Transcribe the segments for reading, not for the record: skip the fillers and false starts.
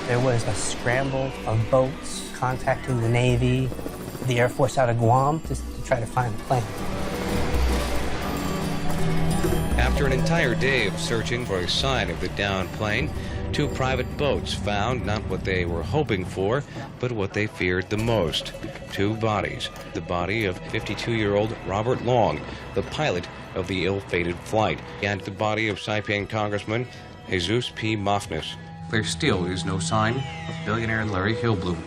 There was a scramble of boats contacting the Navy, the Air Force out of Guam, just to try to find the plane. After an entire day of searching for a sign of the downed plane, 2 private boats found not what they were hoping for, but what they feared the most. 2 bodies. The body of 52-year-old Robert Long, the pilot of the ill-fated flight, and the body of Saipan Congressman Jesus P. Mofnis. There still is no sign of billionaire Larry Hillblom.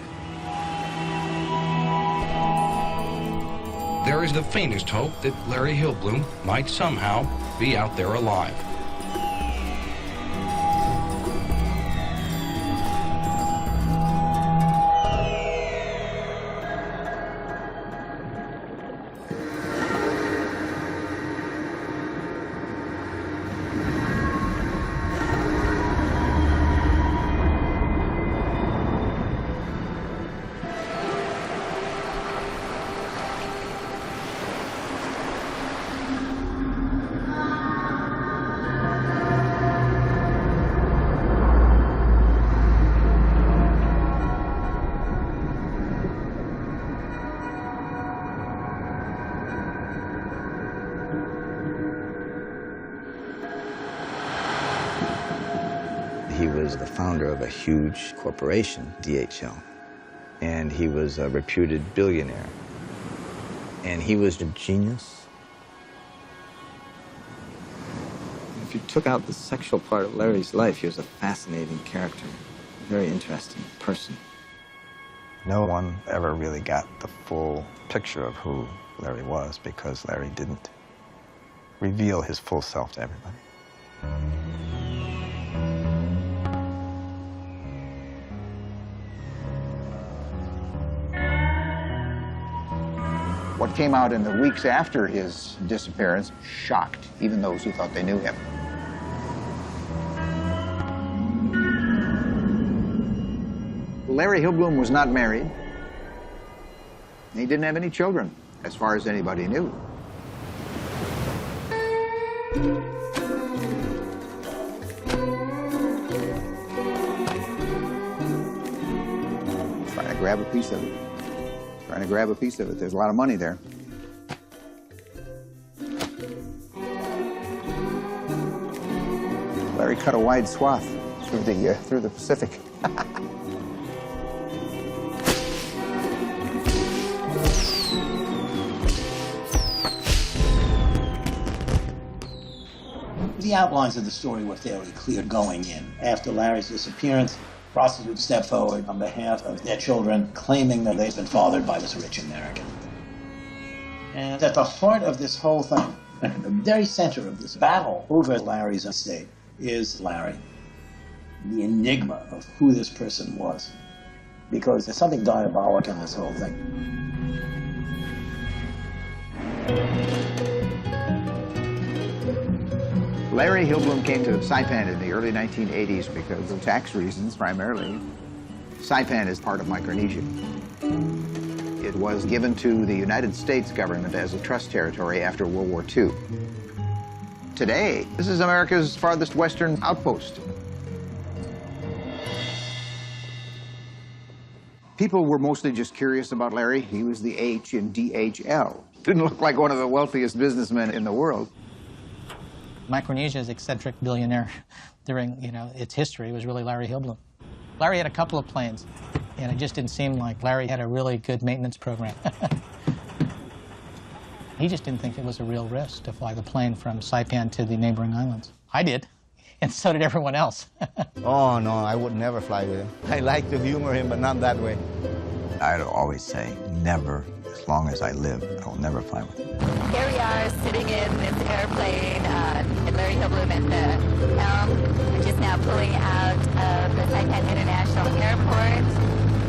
There is the faintest hope that Larry Hillblom might somehow be out there alive. He was the founder of a huge corporation, DHL, and he was a reputed billionaire. And he was a genius. If you took out the sexual part of Larry's life, he was a fascinating character, a very interesting person. No one ever really got the full picture of who Larry was because Larry didn't reveal his full self to everybody. What came out in the weeks after his disappearance shocked even those who thought they knew him. Larry Hillblom was not married. He didn't have any children, as far as anybody knew. Trying to grab a piece of it. Trying to grab a piece of it. There's a lot of money there. Larry cut a wide swath through the Pacific. The outlines of the story were fairly clear going in. After Larry's disappearance, prostitutes stepped forward on behalf of their children, claiming that they've been fathered by this rich American. And at the heart of this whole thing, the very center of this battle over Larry's estate, is Larry, the enigma of who this person was. Because there's something diabolic in this whole thing. Larry Hillblom came to Saipan in the early 1980s because of tax reasons, primarily. Saipan is part of Micronesia. It was given to the United States government as a trust territory after World War II. Today, this is America's farthest western outpost. People were mostly just curious about Larry. He was the H in DHL. Didn't look like one of the wealthiest businessmen in the world. Micronesia's eccentric billionaire during, its history was really Larry Hillblom. Larry had a couple of planes, and it just didn't seem like Larry had a really good maintenance program. He just didn't think it was a real risk to fly the plane from Saipan to the neighboring islands. I did, and so did everyone else. Oh, no, I would never fly with him. I like to humor him, but not that way. I'd always say, never, as long as I live, I will never fly with him. Here we are sitting in this airplane, and Larry Hillblom at the helm. We're just now pulling out of the Saipan International Airport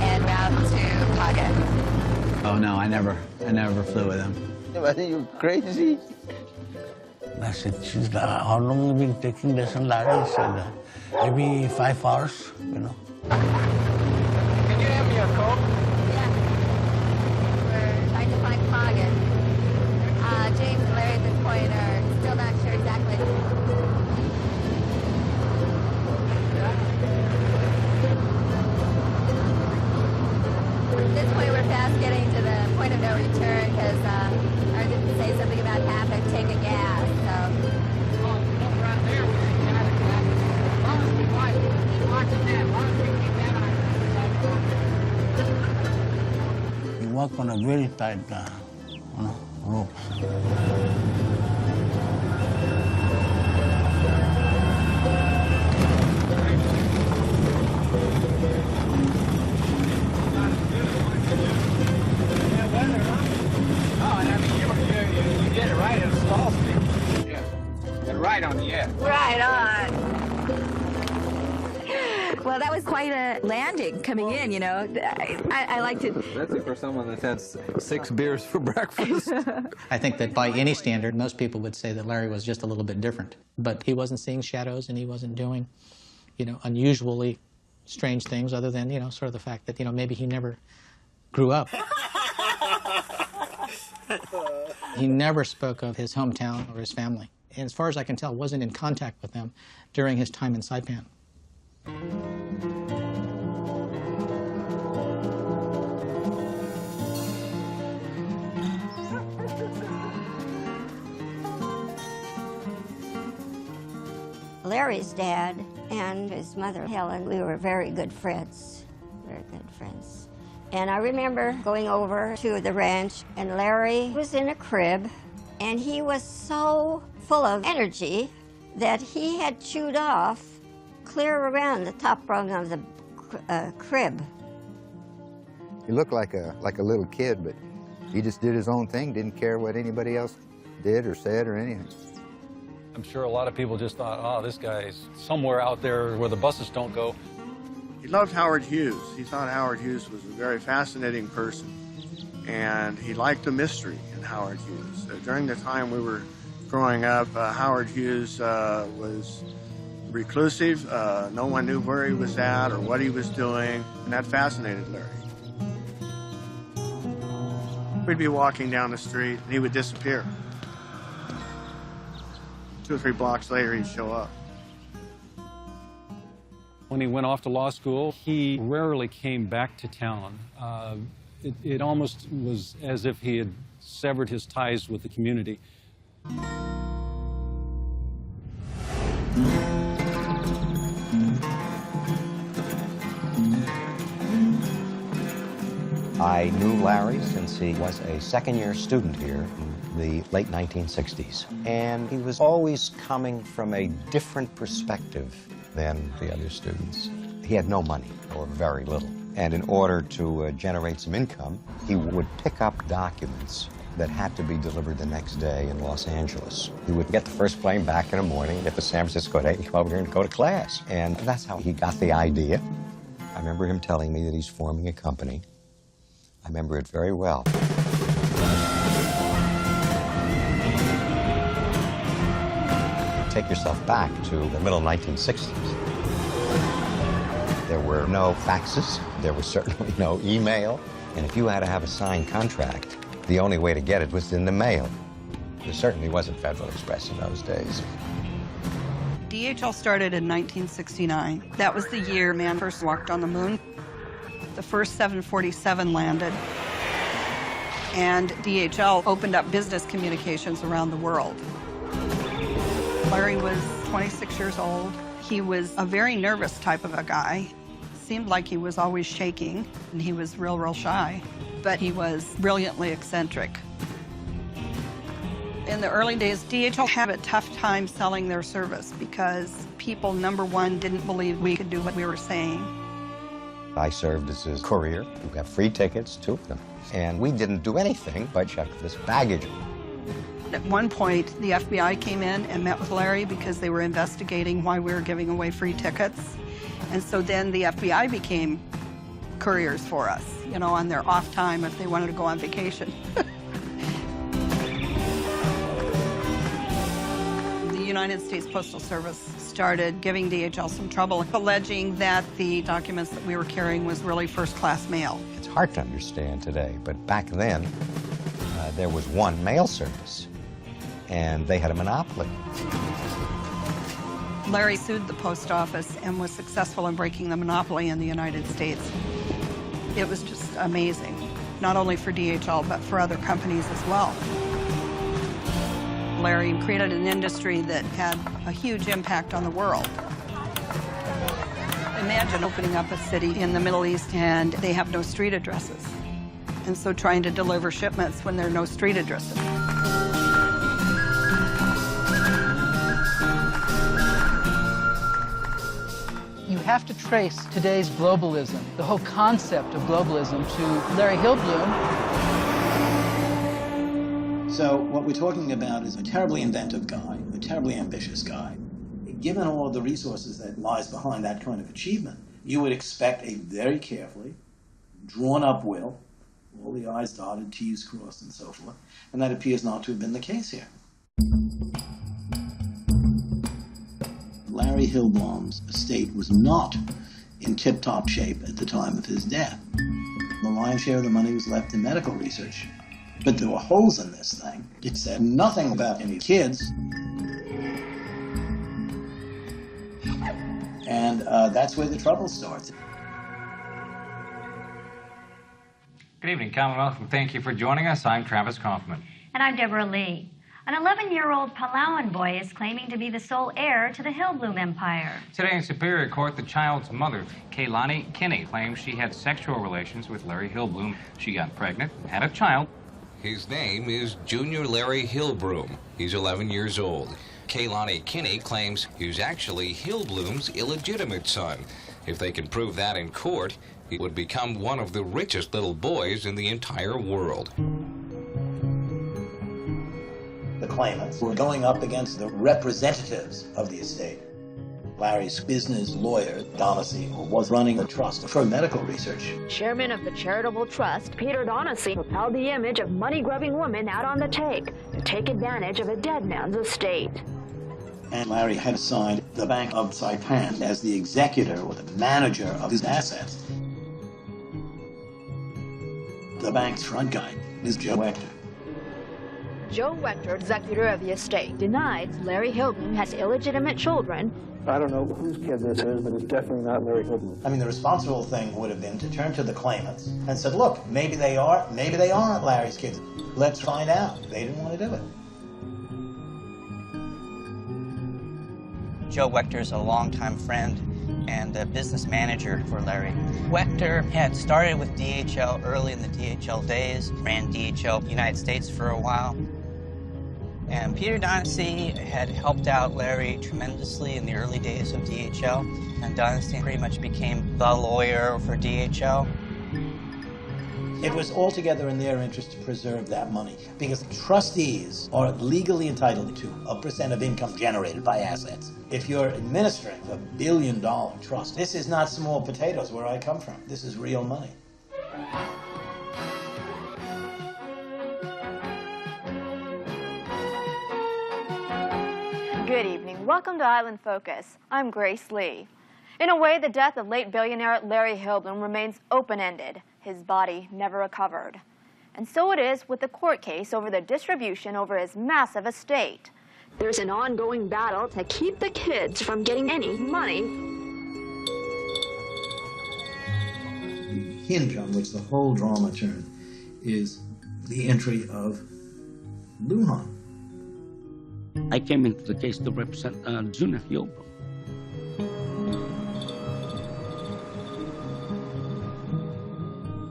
en route to Pagan. Oh no, I never flew with him. Are you crazy? I said, how long have you been taking lesson, Larry? He said, maybe 5 hours, Can you hand me a Coke? Yeah. We're trying to find Pagan. James and Larry at this point are still not sure exactly. just getting to the point of no return because I didn't say something about have to take a gas. So. He walked on a very tight rope. Right on the edge. Right on. Well, that was quite a landing coming in, you know. I like to... That's it for someone that's had 6 beers for breakfast. I think that by any standard, most people would say that Larry was just a little bit different. But he wasn't seeing shadows and he wasn't doing, you know, unusually strange things other than, you know, sort of the fact that, you know, maybe he never grew up. He never spoke of his hometown or his family. And as far as I can tell, wasn't in contact with them during his time in Saipan. Larry's dad and his mother, Helen, we were very good friends, And I remember going over to the ranch, and Larry was in a crib, and he was so full of energy that he had chewed off clear around the top rung of the crib. He looked like a little kid, but he just did his own thing, didn't care what anybody else did or said or anything. I'm sure a lot of people just thought, oh, this guy's somewhere out there where the buses don't go. He loved Howard Hughes. He thought Howard Hughes was a very fascinating person, and he liked the mystery in Howard Hughes. During the time we were growing up, Howard Hughes was reclusive. No one knew where he was at or what he was doing, and that fascinated Larry. We'd be walking down the street, and he would disappear. 2 or 3 blocks later, he'd show up. When he went off to law school, he rarely came back to town. It almost was as if he had severed his ties with the community. I knew Larry since he was a second-year student here in the late 1960s. And he was always coming from a different perspective than the other students. He had no money, or very little. And in order to generate some income, he would pick up documents that had to be delivered the next day in Los Angeles. He would get the first plane back in the morning, get to San Francisco at 8 and come over here and go to class. And that's how he got the idea. I remember him telling me that he's forming a company. I remember it very well. Take yourself back to the middle 1960s. There were no faxes. There was certainly no email. And if you had to have a signed contract, the only way to get it was in the mail. There certainly wasn't Federal Express in those days. DHL started in 1969. That was the year man first walked on the moon. The first 747 landed, and DHL opened up business communications around the world. Larry was 26 years old. He was a very nervous type of a guy. Seemed like he was always shaking, and he was real shy, but he was brilliantly eccentric. In the early days, DHL had a tough time selling their service because people, number one, didn't believe we could do what we were saying. I served as his courier. We got free tickets, 2 of them. And we didn't do anything but check this baggage. At one point, the FBI came in and met with Larry because they were investigating why we were giving away free tickets. And so then the FBI became couriers for us, you know, on their off time if they wanted to go on vacation. The United States Postal Service started giving DHL some trouble, alleging that the documents that we were carrying was really first-class mail. It's hard to understand today, but back then, there was one mail service, and they had a monopoly. Larry sued the post office and was successful in breaking the monopoly in the United States. It was just amazing. not only for DHL, but for other companies as well. Larry created an industry that had a huge impact on the world. Imagine opening up a city in the Middle East and they have no street addresses. And so trying to deliver shipments when there are no street addresses. You have to trace today's globalism, the whole concept of globalism, to Larry Hillblom. So what we're talking about is a terribly inventive guy, a terribly ambitious guy. Given all of the resources that lies behind that kind of achievement, you would expect a very carefully drawn-up will, all the I's dotted, T's crossed, and so forth, and that appears not to have been the case here. Larry Hillblom's estate was not in tip-top shape at the time of his death. The lion's share of the money was left in medical research. But there were holes in this thing. It said nothing about any kids. And that's where the trouble starts. Good evening, Commonwealth, and thank you for joining us. I'm Travis Kaufman. And I'm Deborah Lee. An 11-year-old Palauan boy is claiming to be the sole heir to the Hillblom empire. Today in Superior Court, the child's mother, Kaylani Kinney, claims she had sexual relations with Larry Hillblom. She got pregnant and had a child. His name is Junior Larry Hillblom. He's 11 years old. Kaylani Kinney claims he's actually Hillblom's illegitimate son. If they can prove that in court, he would become one of the richest little boys in the entire world. The claimants were going up against the representatives of the estate. Larry's business lawyer, Donacy, was running the trust for medical research. Chairman of the charitable trust, Peter Donacy, propelled the image of money-grubbing women out on the take to take advantage of a dead man's estate. And Larry had assigned the Bank of Saipan as the executor or the manager of his assets. The bank's front guy is Joe Wechter. Joe Wechter, executor of the estate, denies Larry Hillblom has illegitimate children. I don't know whose kid this is, but it's definitely not Larry Hillblom. I mean, the responsible thing would have been to turn to the claimants and said, look, maybe they are, maybe they aren't Larry's kids. Let's find out. They didn't want to do it. Joe Wechter's a longtime friend and a business manager for Larry. Wechter had started with DHL early in the DHL days, ran DHL United States for a while. And Peter Donacy had helped out Larry tremendously in the early days of DHL. And Donacy pretty much became the lawyer for DHL. It was altogether in their interest to preserve that money because trustees are legally entitled to a % of income generated by assets. If you're administering a $1 billion trust, this is not small potatoes where I come from. This is real money. Good evening. Welcome to Island Focus. I'm Grace Lee. In a way, the death of late billionaire Larry Hillblom remains open-ended. His body never recovered. And so it is with the court case over the distribution over his massive estate. There's an ongoing battle to keep the kids from getting any money. The hinge on which the whole drama turned is the entry of Lujan. I came into the case to represent Junior Hillblom.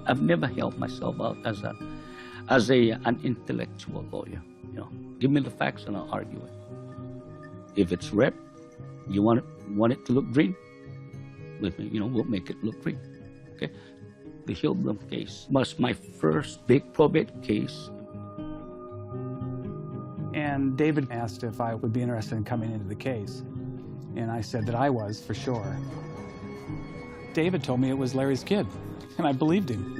I've never held myself out as an intellectual lawyer. You know, give me the facts and I'll argue it. If it's red, you want it to look green. With me, we'll make it look green. Okay. The Hillblom case was my first big probate case. And David asked if I would be interested in coming into the case, and I said that I was, for sure. David told me it was Larry's kid, and I believed him.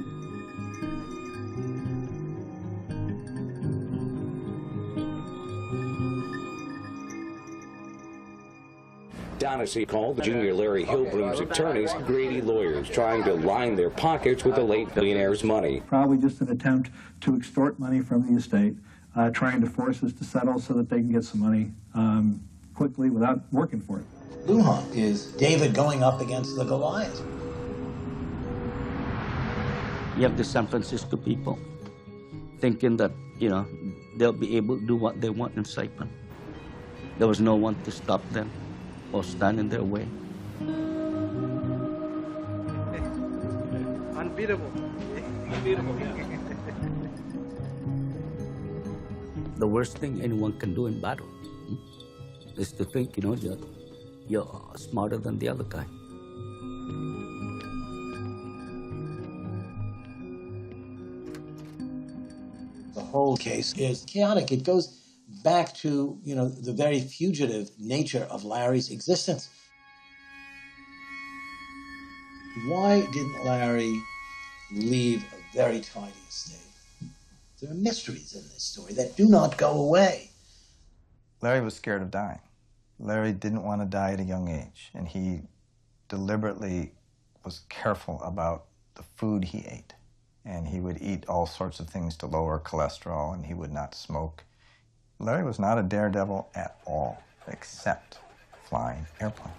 Donacy called Junior Larry Hillblom's attorneys greedy lawyers trying to line their pockets with the late billionaire's money. Probably just an attempt to extort money from the estate, trying to force us to settle so that they can get some money quickly without working for it. Lujan is David going up against the Goliath. You have the San Francisco people thinking that, you know, they'll be able to do what they want in Saipan. There was no one to stop them or stand in their way. Unbeatable. Unbeatable, yeah. The worst thing anyone can do in battle is to think, you know, you're smarter than the other guy. The whole case is chaotic. It goes back to, you know, the very fugitive nature of Larry's existence. Why didn't Larry leave a very tidy estate? There are mysteries in this story that do not go away. Larry was scared of dying. Larry didn't want to die at a young age, and he deliberately was careful about the food he ate. And he would eat all sorts of things to lower cholesterol, and he would not smoke. Larry was not a daredevil at all, except flying airplanes.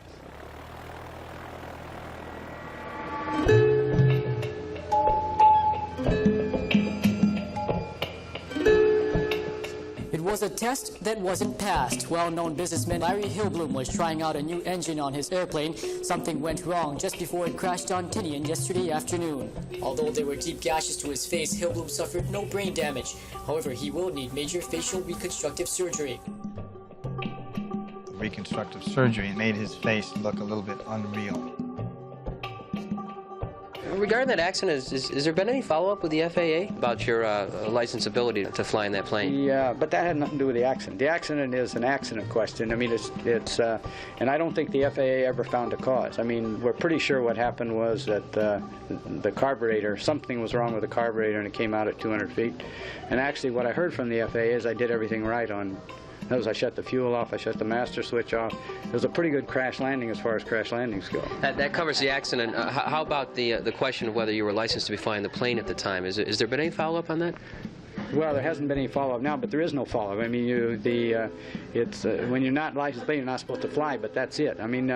It was a test that wasn't passed. Well-known businessman Larry Hillblom was trying out a new engine on his airplane. Something went wrong just before it crashed on Tinian yesterday afternoon. Although there were deep gashes to his face, Hillblom suffered no brain damage. However, he will need major facial reconstructive surgery. The reconstructive surgery made his face look a little bit unreal. Regarding that accident, has there been any follow-up with the FAA about your licensability to fly in that plane? Yeah, but that had nothing to do with the accident. The accident is an accident question. I mean, and I don't think the FAA ever found a cause. I mean, we're pretty sure what happened was that the carburetor, something was wrong with the carburetor and it came out at 200 feet. And actually what I heard from the FAA is I did everything right on. That was, I shut the fuel off, I shut the master switch off. It was a pretty good crash landing as far as crash landings go. That covers the accident. How about the question of whether you were licensed to be flying the plane at the time? Is there been any follow-up on that? Well, there hasn't been any follow-up now, but there is no follow-up. I mean, when you're not licensed, you're not supposed to fly, but that's it. I mean,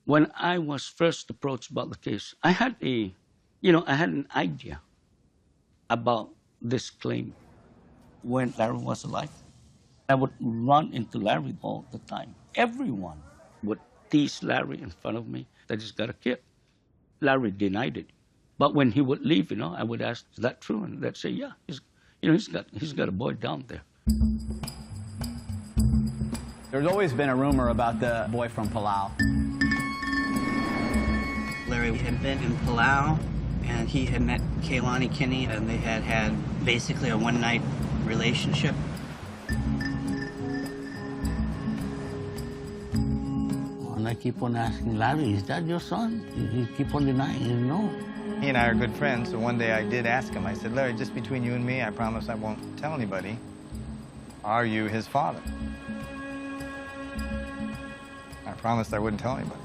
When I was first approached about the case, I had an idea about this claim. When Larry was alive, I would run into Larry all the time. Everyone would tease Larry in front of me that he's got a kid. Larry denied it. But when he would leave, I would ask, is that true? And they'd say, yeah, he's got a boy down there. There's always been a rumor about the boy from Palau. Larry had been in Palau, and he had met Kehlani Kinney, and they had had basically a one-night relationship. And I keep on asking Larry, is that your son? He keep on denying, no. He and I are good friends, so one day I did ask him. I said, Larry, just between you and me, I promise I won't tell anybody. Are you his father? I promised I wouldn't tell anybody.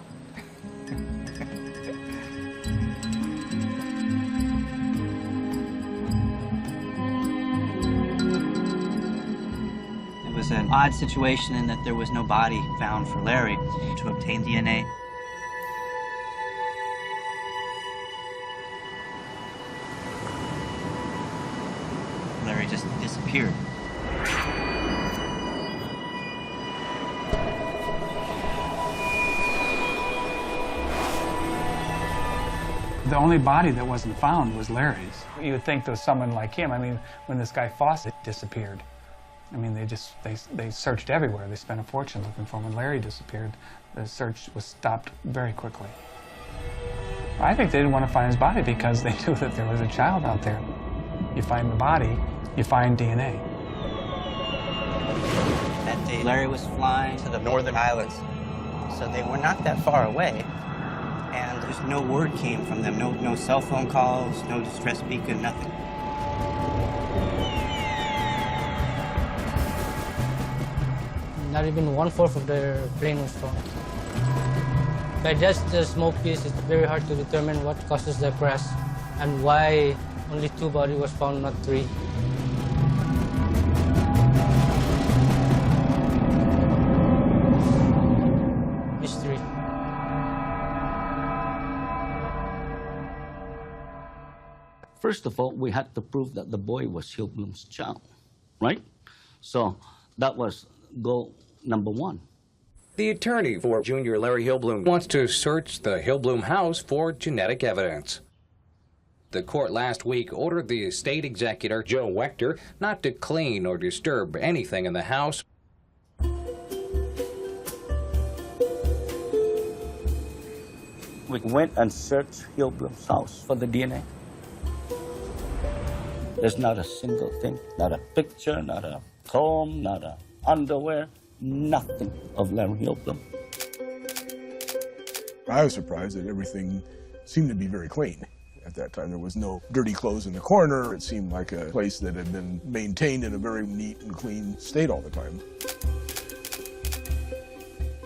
It was an odd situation in that there was no body found for Larry to obtain DNA. Larry just disappeared. The only body that wasn't found was Larry's. You would think there was someone like him. I mean, when this guy Fawcett disappeared, I mean, they searched everywhere. They spent a fortune looking for him. When Larry disappeared, the search was stopped very quickly. I think they didn't want to find his body because they knew that there was a child out there. You find the body, you find DNA. That day, Larry was flying to the northern islands, so they were not that far away. And there's no word came from them, no cell phone calls, no distress beacon, nothing. Not even 1/4 of their plane was found. By just the smoke piece, it's very hard to determine what causes the crash and why only 2 bodies was found, not 3. Mystery. First of all, we had to prove that the boy was Hillblom's child, right? So that was goal number one. The attorney for Junior Larry Hillblom wants to search the Hillblom house for genetic evidence. The court last week ordered the estate executor, Joe Wechter, not to clean or disturb anything in the house. We went and searched Hillblom's house for the DNA. There's not a single thing, not a picture, not a comb, not a underwear, nothing of Larry Hillblom. I was surprised that everything seemed to be very clean. At that time, there was no dirty clothes in the corner. It seemed like a place that had been maintained in a very neat and clean state all the time.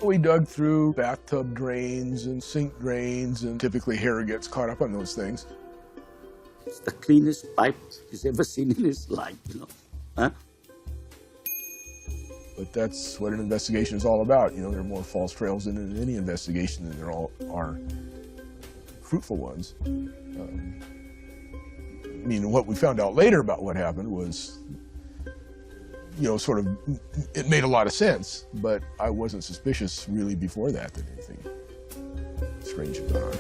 We dug through bathtub drains and sink drains, and typically hair gets caught up on those things. It's the cleanest pipe he's ever seen in his life, you know. Huh? But that's what an investigation is all about. You know, there are more false trails in any investigation than there are fruitful ones. I mean, what we found out later about what happened was, you know, sort of, it made a lot of sense, but I wasn't suspicious really before that anything strange had gone on.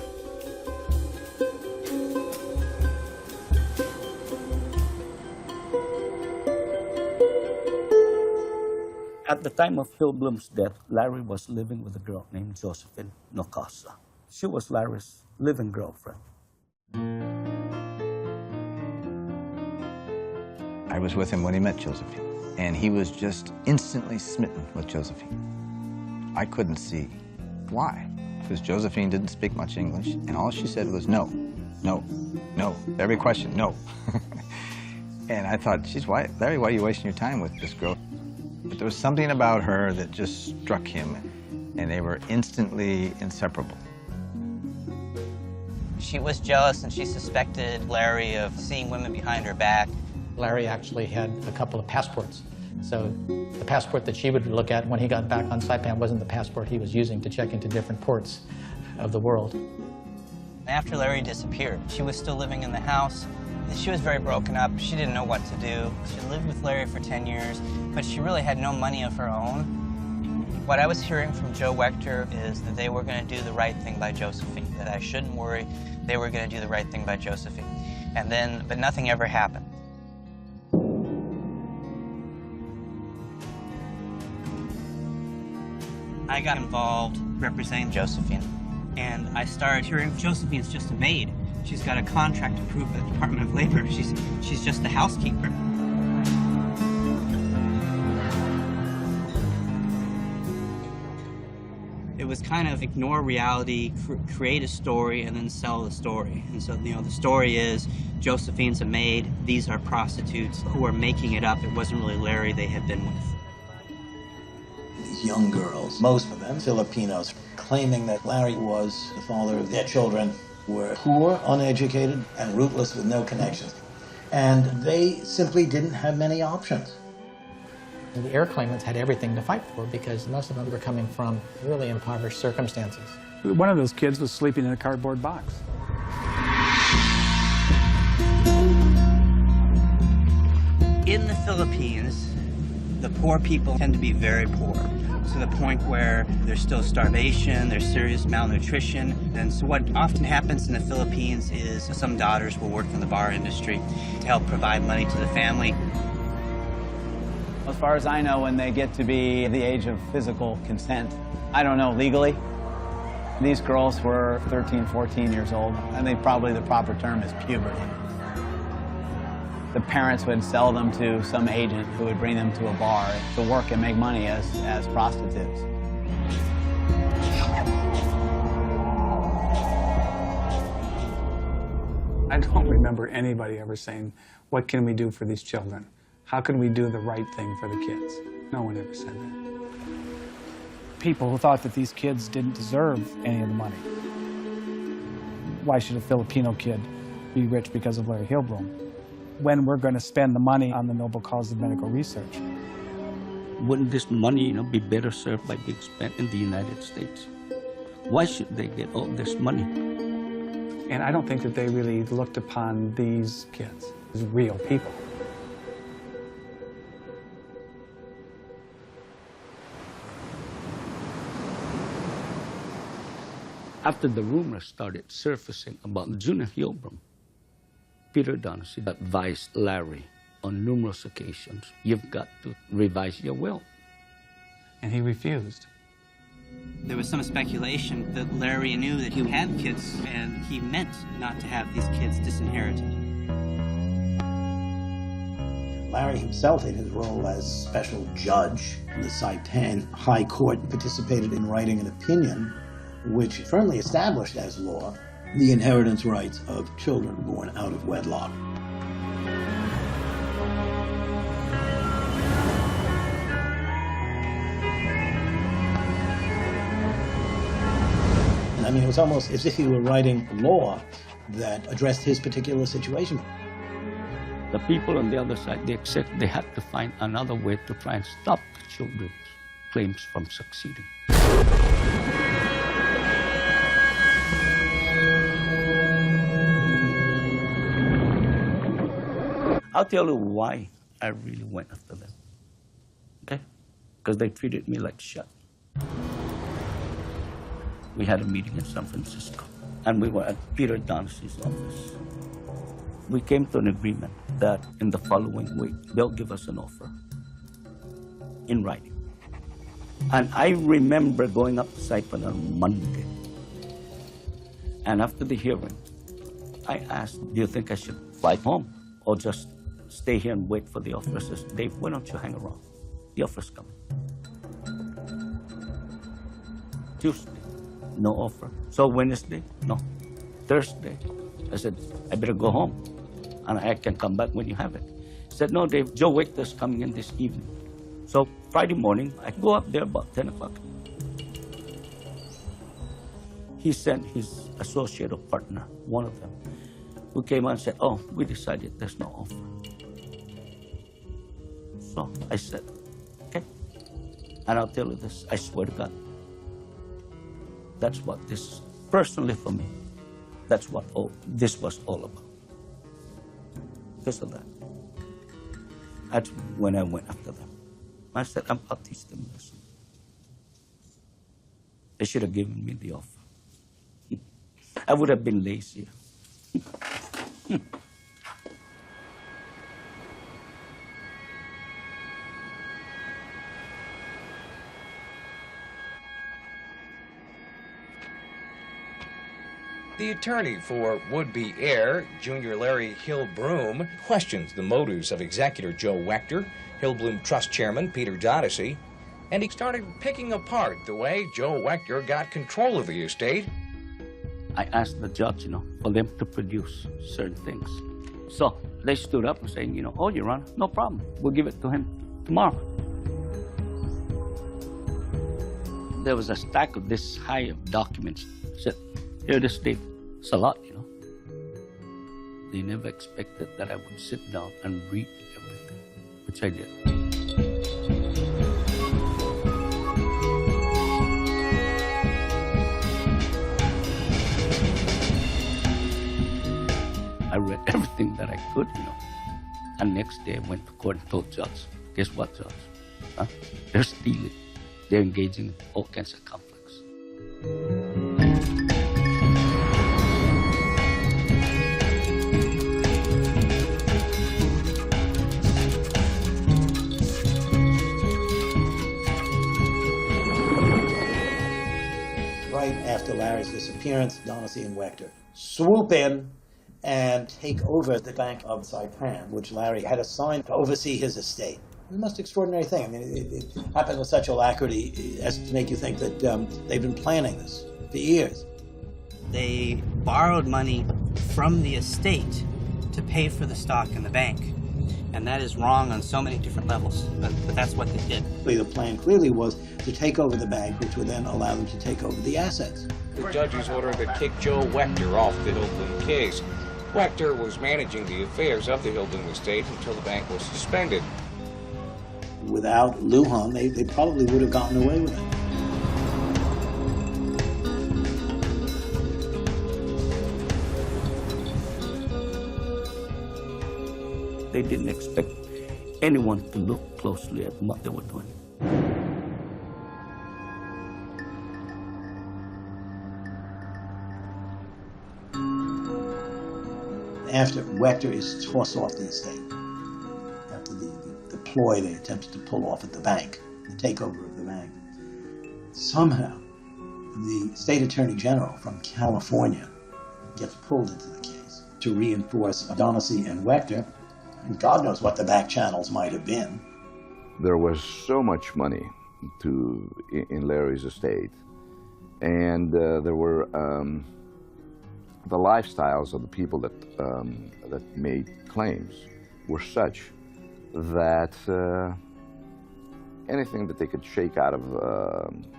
At the time of Hillblom's death, Larry was living with a girl named Josephine Nokasa. She was Larry's living girlfriend. I was with him when he met Josephine, and he was just instantly smitten with Josephine. I couldn't see why, because Josephine didn't speak much English, and all she said was no, no, no. Every question, no. And I thought, geez, Larry, why are you wasting your time with this girl? But there was something about her that just struck him, and they were instantly inseparable. She was jealous, and she suspected Larry of seeing women behind her back. Larry actually had a couple of passports. So the passport that she would look at when he got back on Saipan wasn't the passport he was using to check into different ports of the world. After Larry disappeared, she was still living in the house. She was very broken up. She didn't know what to do. She lived with Larry for 10 years, but she really had no money of her own. What I was hearing from Joe Wechter is that they were going to do the right thing by Josephine, that I shouldn't worry. They were going to do the right thing by Josephine. But nothing ever happened. I got involved representing Josephine, and I started hearing Josephine's just a maid. She's got a contract approved by the Department of Labor. She's just the housekeeper. It was kind of ignore reality, create a story, and then sell the story. And so, you know, the story is Josephine's a maid. These are prostitutes who are making it up. It wasn't really Larry they had been with. These young girls, most of them Filipinos, claiming that Larry was the father of their children, were poor, uneducated, and rootless with no connections. And they simply didn't have many options. The heir claimants had everything to fight for because most of them were coming from really impoverished circumstances. One of those kids was sleeping in a cardboard box. In the Philippines, the poor people tend to be very poor, to the point where there's still starvation, there's serious malnutrition. And so what often happens in the Philippines is some daughters will work in the bar industry to help provide money to the family. As far as I know, when they get to be the age of physical consent, I don't know legally. These girls were 13, 14 years old. I think probably the proper term is puberty. The parents would sell them to some agent who would bring them to a bar to work and make money as prostitutes. I don't remember anybody ever saying, what can we do for these children? How can we do the right thing for the kids? No one ever said that. People who thought that these kids didn't deserve any of the money. Why should a Filipino kid be rich because of Larry Hillblom? When we're going to spend the money on the noble cause of medical research. Wouldn't this money, be better served by being spent in the United States? Why should they get all this money? And I don't think that they really looked upon these kids as real people. After the rumors started surfacing about Junior Hillblom, Peter Donahue advised Larry on numerous occasions, you've got to revise your will. And he refused. There was some speculation that Larry knew that he had kids and he meant not to have these kids disinherited. Larry himself, in his role as special judge in the Saipan High Court, participated in writing an opinion which firmly established as law the inheritance rights of children born out of wedlock. I mean, it was almost as if he were writing law that addressed his particular situation. The people on the other side, they accept they had to find another way to try and stop the children's claims from succeeding. I'll tell you why I really went after them, okay? Because they treated me like shit. We had a meeting in San Francisco, and we were at Peter Donahue's office. We came to an agreement that in the following week, they'll give us an offer in writing. And I remember going up to Saipan on Monday. And after the hearing, I asked, do you think I should fly home or just stay here and wait for the offer? I says, Dave, why don't you hang around? The offer's coming. Tuesday, no offer. So Wednesday, no. Thursday, I said, I better go home and I can come back when you have it. He said, no, Dave, Joe Waiter's coming in this evening. So Friday morning, I go up there about 10 o'clock. He sent his associate or partner, one of them, who came out and said, oh, we decided there's no offer. So I said, okay. And I'll tell you this, I swear to God, that's what this, personally for me, that's what this was all about. Because of that. That's when I went after them. I said, I'm not teaching them this. They should have given me the offer. I would have been lazier. The attorney for would-be heir, Junior Larry Hillblom, questions the motives of executor Joe Wachter, Hillblom Trust Chairman Peter Donahue, and he started picking apart the way Joe Wachter got control of the estate. I asked the judge, for them to produce certain things. So they stood up and saying, oh, Your Honor, no problem. We'll give it to him tomorrow. There was a stack of this high of documents. I said, here this day. It's a lot, They never expected that I would sit down and read everything, which I did. I read everything that I could, And next day I went to court and told judge, guess what, judge? Huh? They're stealing. They're engaging in all kinds of conflicts. Right after Larry's disappearance, Donahue and Wachter swoop in and take over the Bank of Saipan, which Larry had assigned to oversee his estate. It's the most extraordinary thing. I mean, it happened with such alacrity as to make you think that they've been planning this for years. They borrowed money from the estate to pay for the stock in the bank. And that is wrong on so many different levels, but that's what they did. The plan clearly was to take over the bank, which would then allow them to take over the assets. The judge's order that kicked Joe Wachter off the Hillblom case. Wachter was managing the affairs of the Hillblom estate until the bank was suspended. Without Lujan, they probably would have gotten away with it. They didn't expect anyone to look closely at what they were doing. After Wechter is tossed off the estate, after the ploy they attempted to pull off at the bank, the takeover of the bank, somehow the state attorney general from California gets pulled into the case to reinforce O'Donoghue and Wechter, and God knows what the back channels might have been. There was so much money in Larry's estate, and there were the lifestyles of the people that made claims were such that anything that they could shake out of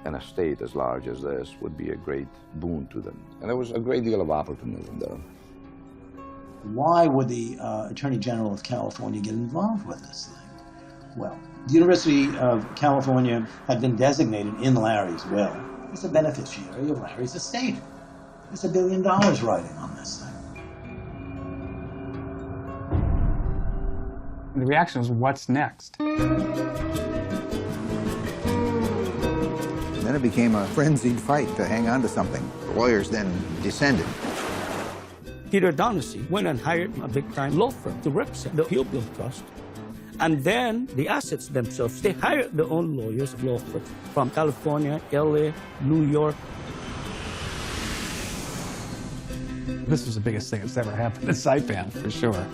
an estate as large as this would be a great boon to them. And there was a great deal of opportunism, though. Why would the Attorney General of California get involved with this thing? Well, the University of California had been designated in Larry's will as a beneficiary of Larry's estate. There's $1 billion riding on this thing. The reaction was, what's next? Then it became a frenzied fight to hang on to something. The lawyers then descended. Peter O'Donoghue went and hired a big-time law firm to represent the Hillblom Trust. And then the assets themselves, they hired their own lawyers, law firm, from California, LA, New York. This was the biggest thing that's ever happened in Saipan, for sure.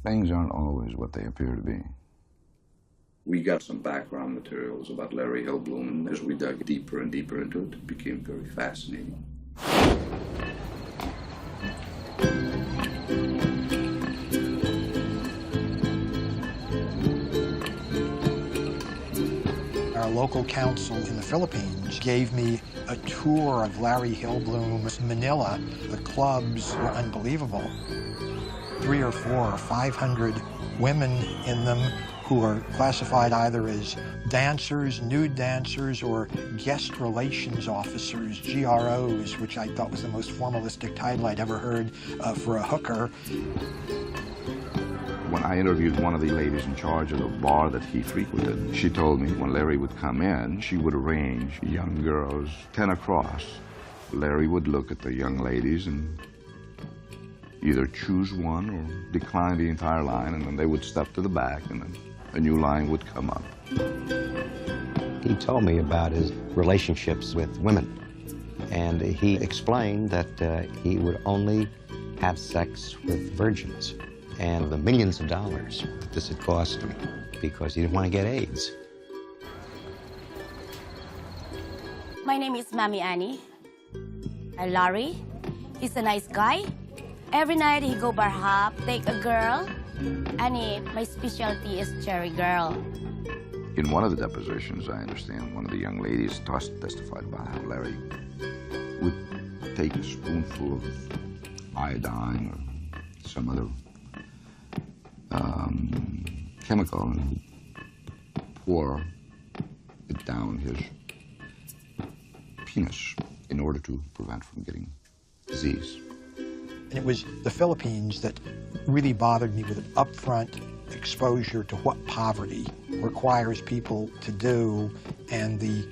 Things aren't always what they appear to be. We got some background materials about Larry Hillblom, and as we dug deeper and deeper into it, it became very fascinating. Our local council in the Philippines gave me a tour of Larry Hillblom's Manila. The clubs were unbelievable. 300 or 400 or 500 women in them who are classified either as dancers, nude dancers, or guest relations officers, GROs, which I thought was the most formalistic title I'd ever heard for a hooker. When I interviewed one of the ladies in charge of the bar that he frequented, she told me when Larry would come in, she would arrange young girls 10 across. Larry would look at the young ladies and either choose one or decline the entire line, and then they would step to the back, and then a new line would come up. He told me about his relationships with women, and he explained that he would only have sex with virgins, and the millions of dollars that this had cost him because he didn't want to get AIDS. My name is Mami Annie. Larry, he's a nice guy. Every night he go bar hop, take a girl. Annie, my specialty is cherry girl. In one of the depositions, I understand, one of the young ladies testified about how Larry would take a spoonful of iodine or some other chemical and pour it down his penis in order to prevent from getting disease. And it was the Philippines that really bothered me with an upfront exposure to what poverty requires people to do and the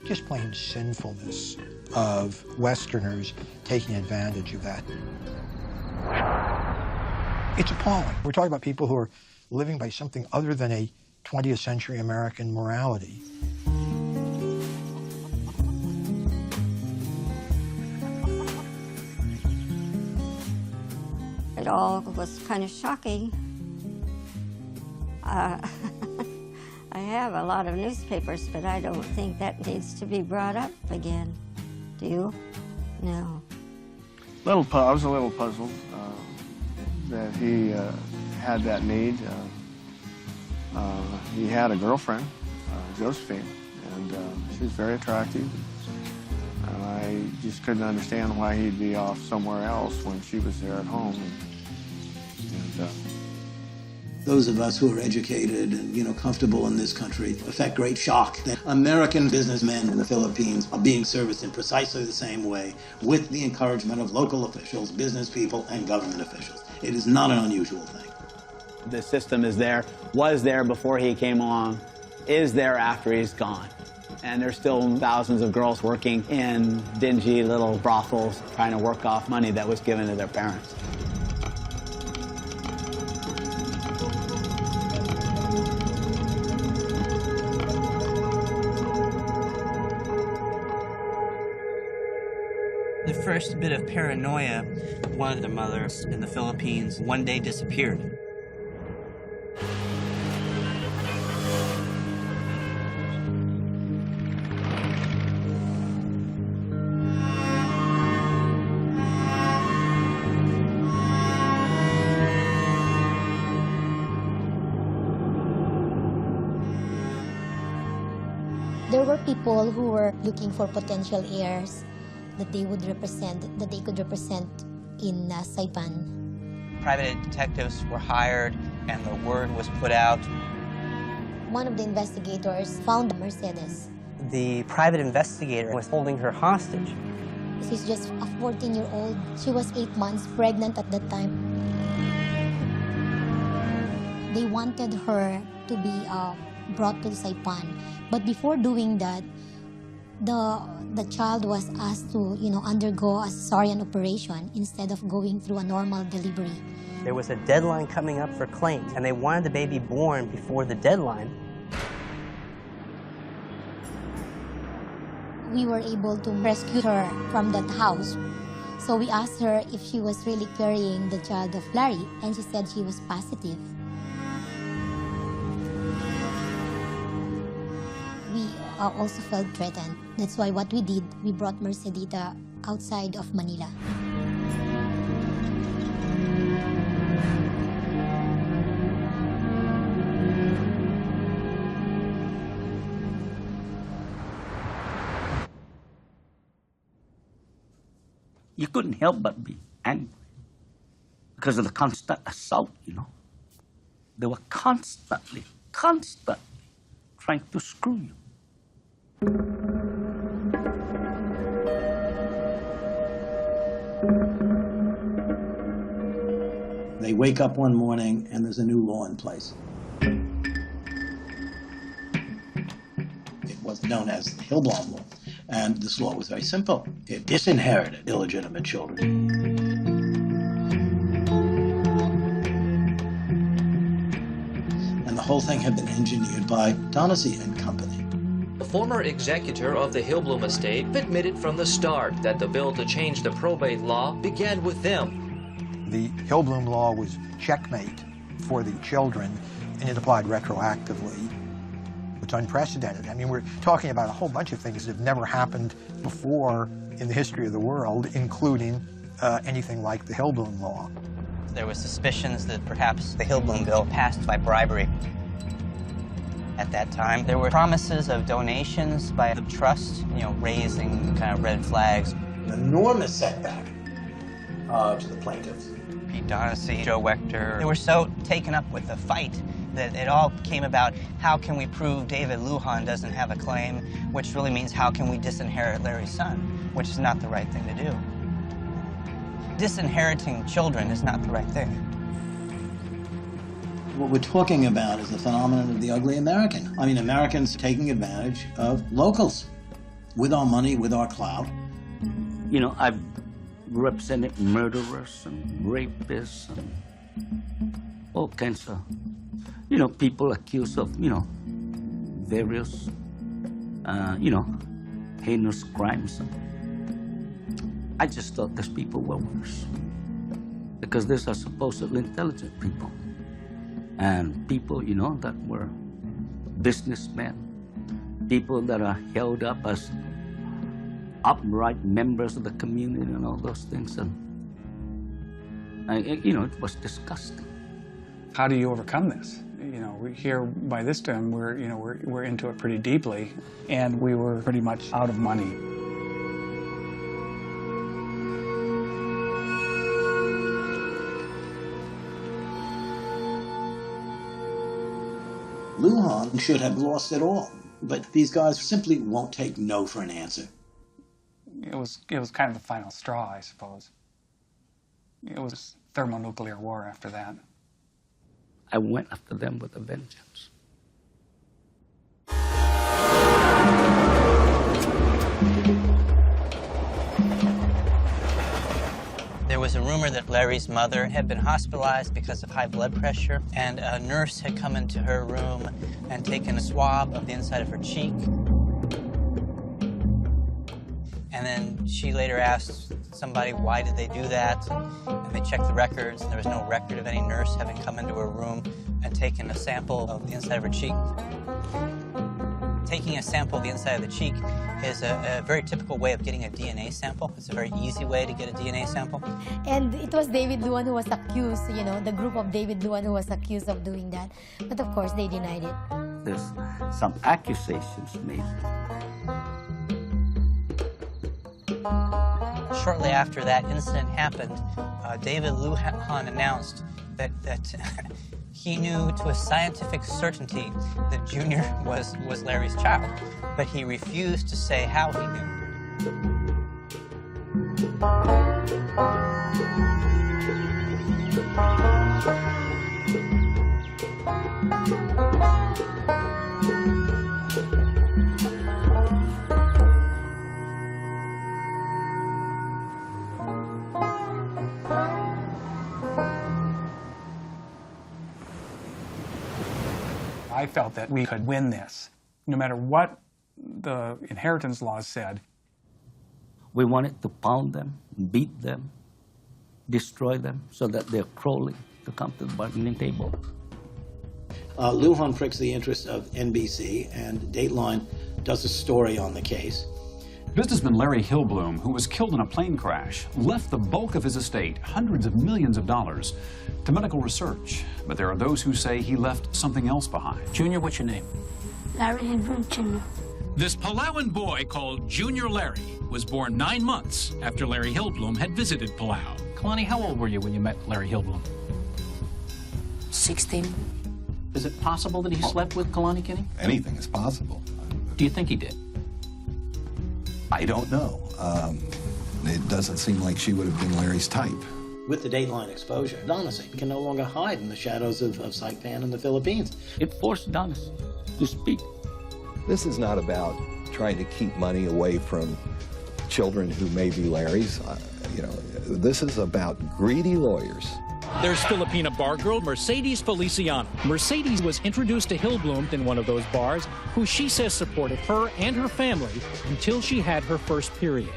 just plain sinfulness of Westerners taking advantage of that. It's appalling. We're talking about people who are living by something other than a 20th century American morality. It all was kind of shocking. I have a lot of newspapers, but I don't think that needs to be brought up again. Do you? No. I was a little puzzled that he had that need. He had a girlfriend, Josephine, and she was very attractive. And I just couldn't understand why he'd be off somewhere else when she was there at home. Those of us who are educated and, comfortable in this country affect great shock that American businessmen in the Philippines are being serviced in precisely the same way with the encouragement of local officials, business people, and government officials. It is not an unusual thing. The system is there, was there before he came along, is there after he's gone. And there's still thousands of girls working in dingy little brothels trying to work off money that was given to their parents. The first bit of paranoia, one of the mothers in the Philippines one day disappeared. There were people who were looking for potential heirs that they could represent in Saipan. Private detectives were hired and the word was put out. One of the investigators found Mercedes. The private investigator was holding her hostage. She's just a 14-year-old. She was 8 months pregnant at that time. They wanted her to be brought to Saipan. But before doing that, the child was asked to, undergo a cesarean operation instead of going through a normal delivery. There was a deadline coming up for claims, and they wanted the baby born before the deadline. We were able to rescue her from that house. So we asked her if she was really carrying the child of Larry, and she said she was positive. We also felt threatened. That's why what we did, we brought Mercedita outside of Manila. You couldn't help but be angry because of the constant assault, They were constantly trying to screw you. They wake up one morning and there's a new law in place. It was known as the Hillblom law. And this law was very simple. It disinherited illegitimate children. And the whole thing had been engineered by Donahue and Company. The former executor of the Hillblom estate admitted from the start that the bill to change the probate law began with them. The Hillblom law was checkmate for the children, and it applied retroactively. It's unprecedented. I mean, we're talking about a whole bunch of things that have never happened before in the history of the world, including anything like the Hillblom law. There were suspicions that perhaps the Hillblom bill passed by bribery. At that time, there were promises of donations by the trust, raising kind of red flags. An enormous setback to the plaintiffs. Pete Donahue, Joe Wechter, they were so taken up with the fight that it all came about, how can we prove David Lujan doesn't have a claim, which really means how can we disinherit Larry's son, which is not the right thing to do. Disinheriting children is not the right thing. What we're talking about is the phenomenon of the ugly American. I mean, Americans taking advantage of locals with our money, with our clout. I've represented murderers and rapists and all kinds of, people accused of, various, heinous crimes. I just thought these people were worse because these are supposedly intelligent people and people, that were businessmen, people that are held up as upright members of the community and all those things. And, it was disgusting. How do you overcome this? We here by this time we're into it pretty deeply, and we were pretty much out of money. Lujan should have lost it all. But these guys simply won't take no for an answer. It was kind of the final straw, I suppose. It was thermonuclear war after that. I went after them with a vengeance. There was a rumor that Larry's mother had been hospitalized because of high blood pressure, and a nurse had come into her room and taken a swab of the inside of her cheek. And then she later asked somebody, why did they do that? And they checked the records, and there was no record of any nurse having come into her room and taken a sample of the inside of her cheek. Taking a sample of the inside of the cheek is a very typical way of getting a DNA sample. It's a very easy way to get a DNA sample. And it was David Lujan who was accused, you know, the group of David Lujan who was accused of doing that. But of course, they denied it. There's some accusations made. Shortly after that incident happened, David Lujan announced that he knew to a scientific certainty that Junior was Larry's child, but he refused to say how he knew. I felt that we could win this, no matter what the inheritance laws said. We wanted to pound them, beat them, destroy them, so that they're crawling to come to the bargaining table. Lujan pricks the interest of NBC, and Dateline does a story on the case. Businessman Larry Hillblom, who was killed in a plane crash, left the bulk of his estate, hundreds of millions of dollars, to medical research. But there are those who say he left something else behind. Junior, what's your name? Larry Hillblom Jr. This Palauan boy called Junior Larry was born 9 months after Larry Hillblom had visited Palau. Kalani, how old were you when you met Larry Hillblom? 16. Is it possible that he slept with Kalani Kinney? Anything is possible. Do you think he did? I don't know. It doesn't seem like she would have been Larry's type. With the Dateline exposure, Donacek can no longer hide in the shadows of Saipan in the Philippines. It forced Donacek to speak. This is not about trying to keep money away from children who may be Larry's. This is about greedy lawyers. There's Filipina bar girl Mercedes Feliciano. Mercedes was introduced to Hillblom in one of those bars, who she says supported her and her family until she had her first period.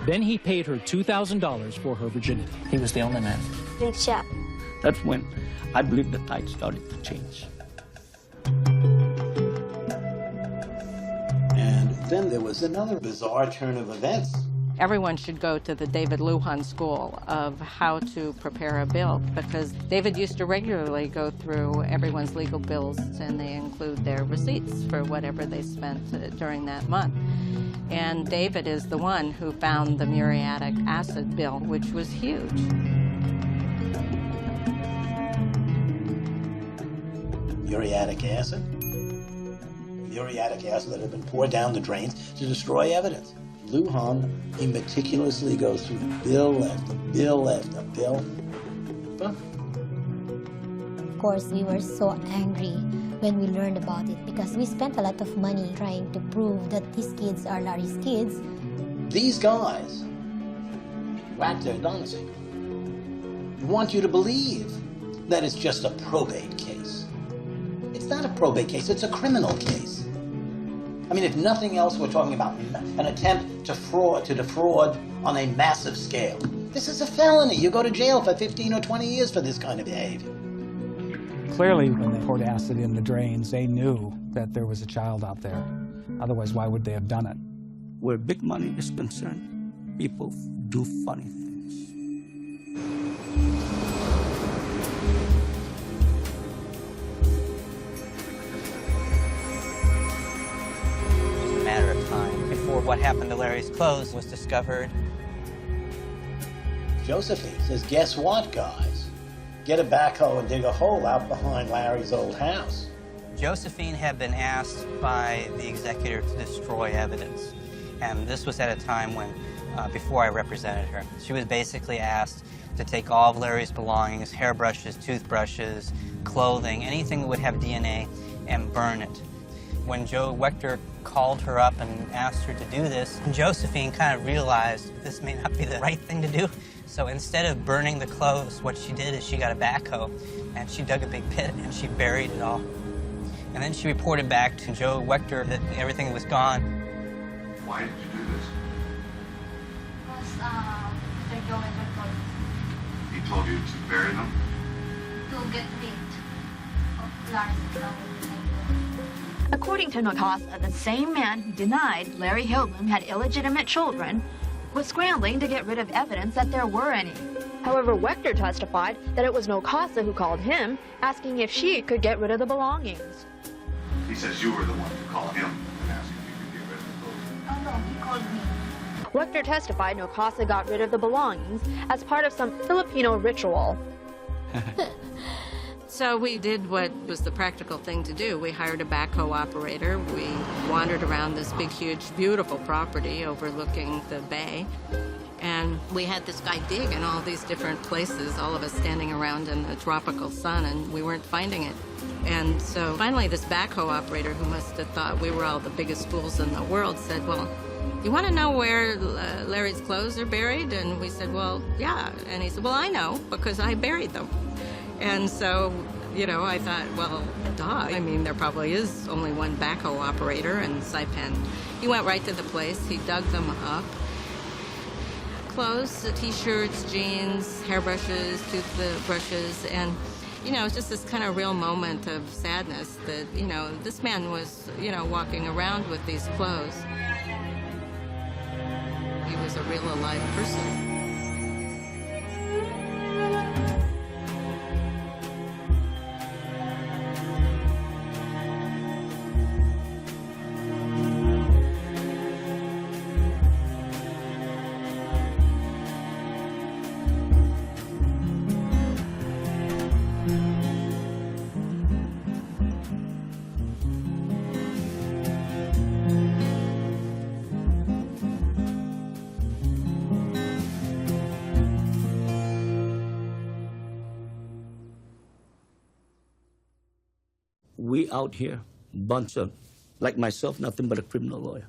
Then he paid her $2,000 for her virginity. He was the only man. Big shot. That's when I believe the tide started to change. And then there was another bizarre turn of events. Everyone should go to the David Lujan School of how to prepare a bill, because David used to regularly go through everyone's legal bills, and they include their receipts for whatever they spent during that month. And David is the one who found the muriatic acid bill, which was huge. Muriatic acid? Muriatic acid that had been poured down the drains to destroy evidence. Lujan, he meticulously goes through bill after bill after bill. Of course, we were so angry when we learned about it, because we spent a lot of money trying to prove that these kids are Larry's kids. These guys, Wachter and Donacek, want you to believe that it's just a probate case. It's not a probate case, it's a criminal case. I mean, if nothing else, we're talking about an attempt to defraud on a massive scale. This is a felony. You go to jail for 15 or 20 years for this kind of behavior. Clearly, when they poured acid in the drains, they knew that there was a child out there. Otherwise, why would they have done it? Where big money is concerned, people do funny things. Matter of time before what happened to Larry's clothes was discovered. Josephine says, guess what, guys? Get a backhoe and dig a hole out behind Larry's old house. Josephine had been asked by the executor to destroy evidence. And this was at a time when, before I represented her, she was basically asked to take all of Larry's belongings, hairbrushes, toothbrushes, clothing, anything that would have DNA, and burn it. When Joe Wechter called her up and asked her to do this, Josephine kind of realized this may not be the right thing to do. So instead of burning the clothes, what she did is she got a backhoe and she dug a big pit and she buried it all. And then she reported back to Joe Wechter that everything was gone. Why did you do this? Because Joe Wechter told me. He told you to bury them? To get rid of Larry's. According to Nakasa, the same man who denied Larry Hillblom had illegitimate children was scrambling to get rid of evidence that there were any. However, Wechter testified that it was Nakasa who called him, asking if she could get rid of the belongings. He says you were the one to call him and ask if you could get rid of the clothes. Oh, no, he called me. Wechter testified Nakasa got rid of the belongings as part of some Filipino ritual. So we did what was the practical thing to do. We hired a backhoe operator. We wandered around this big, huge, beautiful property overlooking the bay. And we had this guy dig in all these different places, all of us standing around in the tropical sun, and we weren't finding it. And so finally this backhoe operator, who must have thought we were all the biggest fools in the world, said, well, you want to know where Larry's clothes are buried? And we said, well, yeah. And he said, well, I know, because I buried them. And so, you know, I thought, well, duh. I mean, there probably is only one backhoe operator in Saipan. He went right to the place. He dug them up. Clothes, T-shirts, jeans, hairbrushes, toothbrushes, and, you know, it's just this kind of real moment of sadness that, you know, this man was, you know, walking around with these clothes. He was a real alive person. We out here, bunch of, like myself, nothing but a criminal lawyer.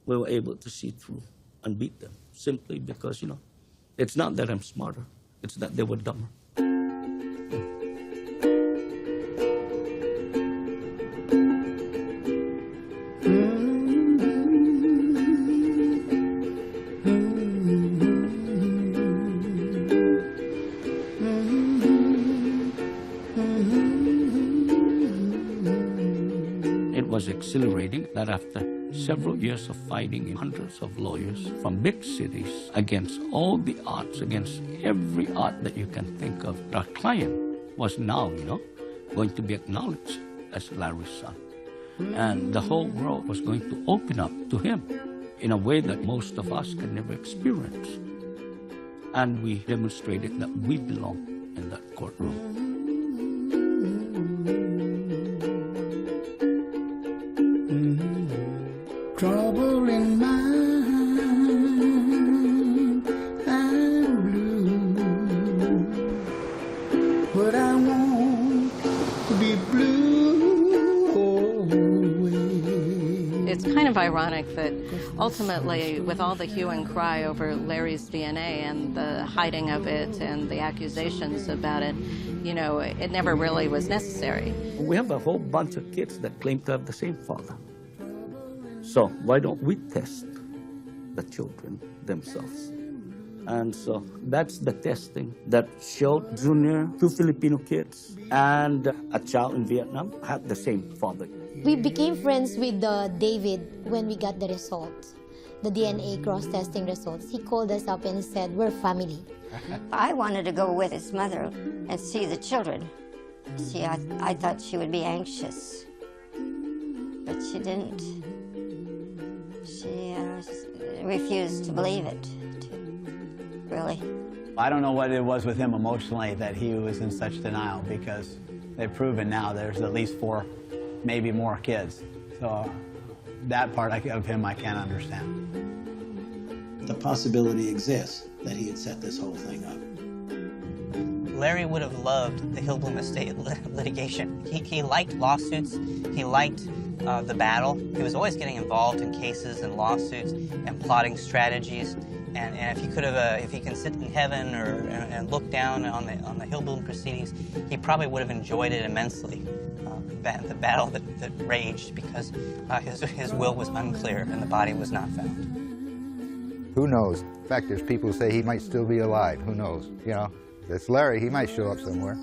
We were able to see through and beat them simply because, you know, it's not that I'm smarter, it's that they were dumber. Exhilarating that after several years of fighting in hundreds of lawyers from big cities against all the odds, against every odd that you can think of, our client was now, you know, going to be acknowledged as Larry's son. And the whole world was going to open up to him in a way that most of us can never experience. And we demonstrated that we belong in that courtroom. Trouble in mind, I'm blue, but I won't be blue always. It's kind of ironic that ultimately, with all the hue and cry over Larry's DNA and the hiding of it and the accusations about it, you know, it never really was necessary. We have a whole bunch of kids that claim to have the same father. So why don't we test the children themselves? And so that's the testing that showed Junior, 2 Filipino kids, and a child in Vietnam had the same father. We became friends with David when we got the results, the DNA cross-testing results. He called us up and said, we're family. I wanted to go with his mother and see the children. See, I thought she would be anxious, but she didn't. She refused to believe it, really. I don't know what it was with him emotionally that he was in such denial, because they've proven now there's at least 4 maybe more kids. So that part of him I can't understand. The possibility exists that he had set this whole thing up. Larry would have loved the Hillblom estate litigation. He liked lawsuits. He liked the battle. He was always getting involved in cases and lawsuits and plotting strategies. And if he could have, if he can sit in heaven and look down on the Hillblom proceedings, he probably would have enjoyed it immensely. The battle that raged because his will was unclear and the body was not found. Who knows? In fact, there's people who say he might still be alive. Who knows? You know, it's Larry. He might show up somewhere.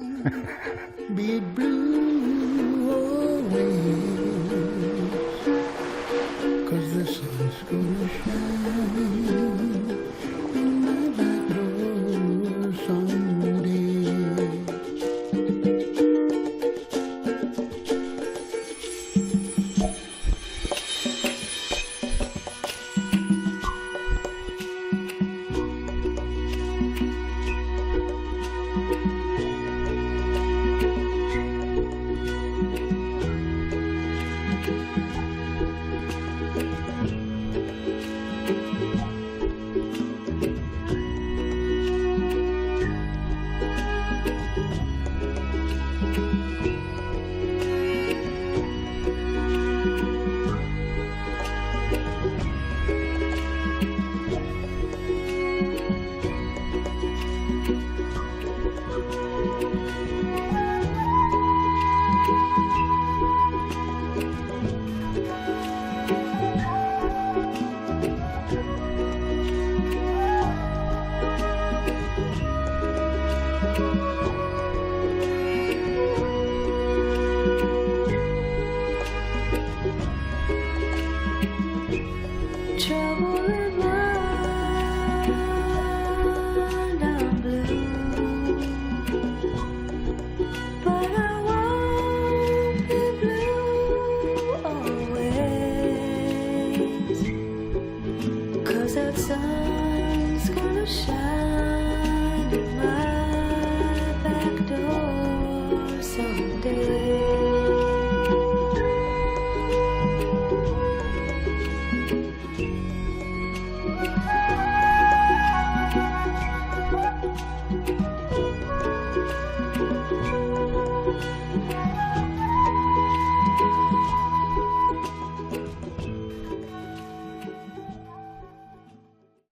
Be blue always.